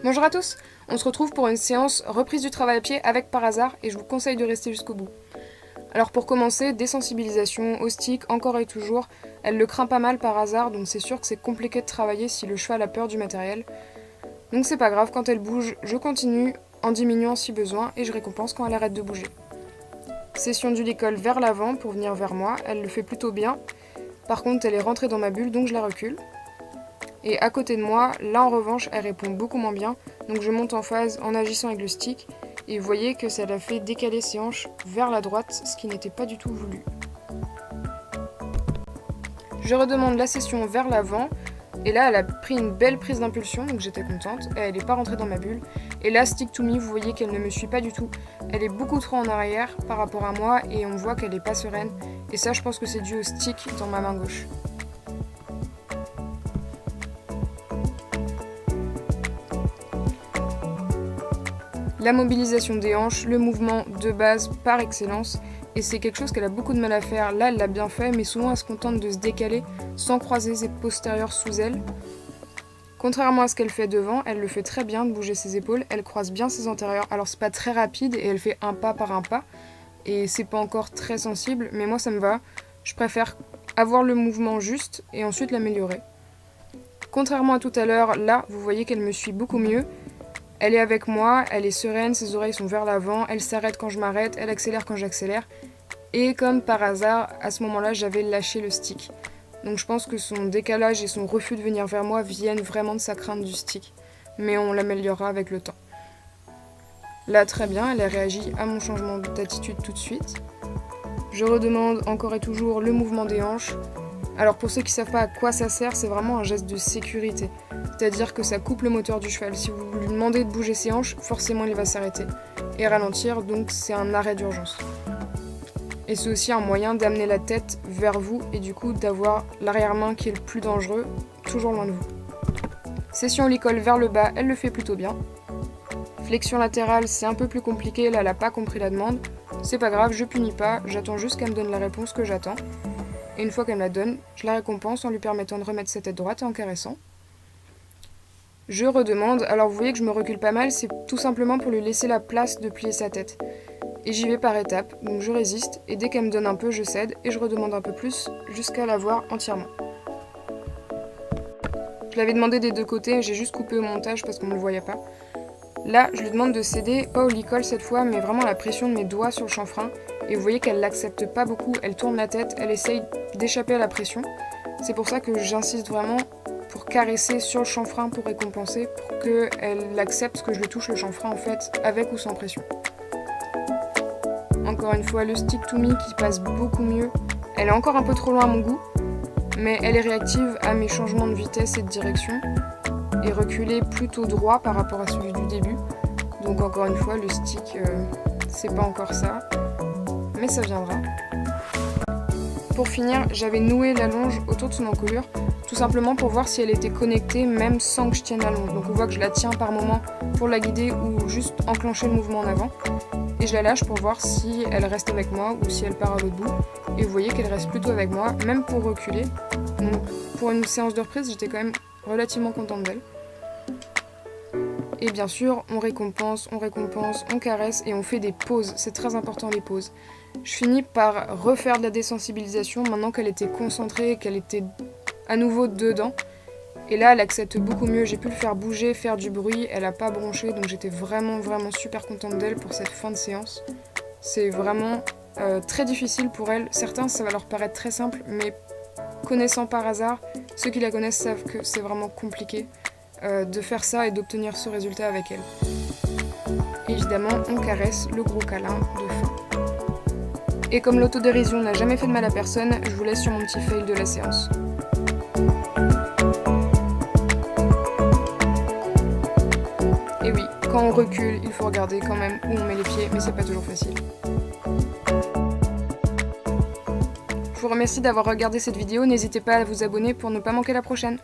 Bonjour à tous, on se retrouve pour une séance reprise du travail à pied avec Par Hasard et je vous conseille de rester jusqu'au bout. Alors pour commencer, désensibilisation au stick, encore et toujours, elle le craint pas mal Par Hasard, donc c'est sûr que c'est compliqué de travailler si le cheval a peur du matériel. Donc c'est pas grave, quand elle bouge, je continue en diminuant si besoin et je récompense quand elle arrête de bouger. Session du licol vers l'avant pour venir vers moi, elle le fait plutôt bien. Par contre elle est rentrée dans ma bulle donc je la recule. Et à côté de moi, là en revanche, elle répond beaucoup moins bien, donc je monte en phase en agissant avec le stick, et vous voyez que ça l'a fait décaler ses hanches vers la droite, ce qui n'était pas du tout voulu. Je redemande la session vers l'avant, et là elle a pris une belle prise d'impulsion, donc j'étais contente, et elle n'est pas rentrée dans ma bulle. Et là, stick to me, vous voyez qu'elle ne me suit pas du tout, elle est beaucoup trop en arrière par rapport à moi, et on voit qu'elle n'est pas sereine, et ça je pense que c'est dû au stick dans ma main gauche. La mobilisation des hanches, le mouvement de base par excellence, et c'est quelque chose qu'elle a beaucoup de mal à faire. Là, elle l'a bien fait, mais souvent elle se contente de se décaler sans croiser ses postérieurs sous elle. Contrairement à ce qu'elle fait devant, elle le fait très bien de bouger ses épaules, elle croise bien ses antérieurs. Alors c'est pas très rapide et elle fait un pas par un pas, et c'est pas encore très sensible, mais moi ça me va. Je préfère avoir le mouvement juste et ensuite l'améliorer. Contrairement à tout à l'heure, là, vous voyez qu'elle me suit beaucoup mieux. Elle est avec moi, elle est sereine, ses oreilles sont vers l'avant, elle s'arrête quand je m'arrête, elle accélère quand j'accélère. Et comme par hasard, à ce moment-là, j'avais lâché le stick. Donc je pense que son décalage et son refus de venir vers moi viennent vraiment de sa crainte du stick. Mais on l'améliorera avec le temps. Là, très bien, elle a réagi à mon changement d'attitude tout de suite. Je redemande encore et toujours le mouvement des hanches. Alors pour ceux qui ne savent pas à quoi ça sert, c'est vraiment un geste de sécurité. C'est-à-dire que ça coupe le moteur du cheval. Si vous lui demandez de bouger ses hanches, forcément il va s'arrêter et ralentir, donc c'est un arrêt d'urgence. Et c'est aussi un moyen d'amener la tête vers vous et du coup d'avoir l'arrière-main qui est le plus dangereux, toujours loin de vous. Session au licol vers le bas, elle le fait plutôt bien. Flexion latérale, c'est un peu plus compliqué, là elle n'a pas compris la demande. C'est pas grave, je punis pas, j'attends juste qu'elle me donne la réponse que j'attends. Et une fois qu'elle me la donne, je la récompense en lui permettant de remettre sa tête droite et en caressant. Je redemande, alors vous voyez que je me recule pas mal, c'est tout simplement pour lui laisser la place de plier sa tête. Et j'y vais par étapes, donc je résiste, et dès qu'elle me donne un peu, je cède, et je redemande un peu plus, jusqu'à l'avoir entièrement. Je l'avais demandé des deux côtés, j'ai juste coupé au montage parce qu'on ne le voyait pas. Là, je lui demande de céder, pas au licol cette fois, mais vraiment à la pression de mes doigts sur le chanfrein, et vous voyez qu'elle l'accepte pas beaucoup, elle tourne la tête, elle essaye d'échapper à la pression. C'est pour ça que j'insiste vraiment pour caresser sur le chanfrein pour récompenser, pour qu'elle accepte que je le touche le chanfrein en fait, avec ou sans pression. Encore une fois, le stick to me qui passe beaucoup mieux. Elle est encore un peu trop loin à mon goût, mais elle est réactive à mes changements de vitesse et de direction, et reculée plutôt droit par rapport à celui du début. Donc encore une fois, le stick, c'est pas encore ça, mais ça viendra. Pour finir, j'avais noué la longe autour de son encolure, tout simplement pour voir si elle était connectée même sans que je tienne la longe. Donc on voit que je la tiens par moment pour la guider ou juste enclencher le mouvement en avant. Et je la lâche pour voir si elle reste avec moi ou si elle part à l'autre bout. Et vous voyez qu'elle reste plutôt avec moi, même pour reculer. Donc pour une séance de reprise, j'étais quand même relativement contente d'elle. Et bien sûr, on récompense, on caresse et on fait des pauses. C'est très important les pauses. Je finis par refaire de la désensibilisation maintenant qu'elle était concentrée, qu'elle était à nouveau dedans. Et là, elle accepte beaucoup mieux. J'ai pu le faire bouger, faire du bruit. Elle n'a pas bronché, donc j'étais vraiment super contente d'elle pour cette fin de séance. C'est vraiment très difficile pour elle. Certains, ça va leur paraître très simple, mais connaissant Par Hasard, ceux qui la connaissent savent que c'est vraiment compliqué de faire ça et d'obtenir ce résultat avec elle. Évidemment, on caresse le gros câlin de fin. Et comme l'autodérision n'a jamais fait de mal à personne, je vous laisse sur mon petit fail de la séance. Et oui, quand on recule, il faut regarder quand même où on met les pieds, mais c'est pas toujours facile. Je vous remercie d'avoir regardé cette vidéo, n'hésitez pas à vous abonner pour ne pas manquer la prochaine.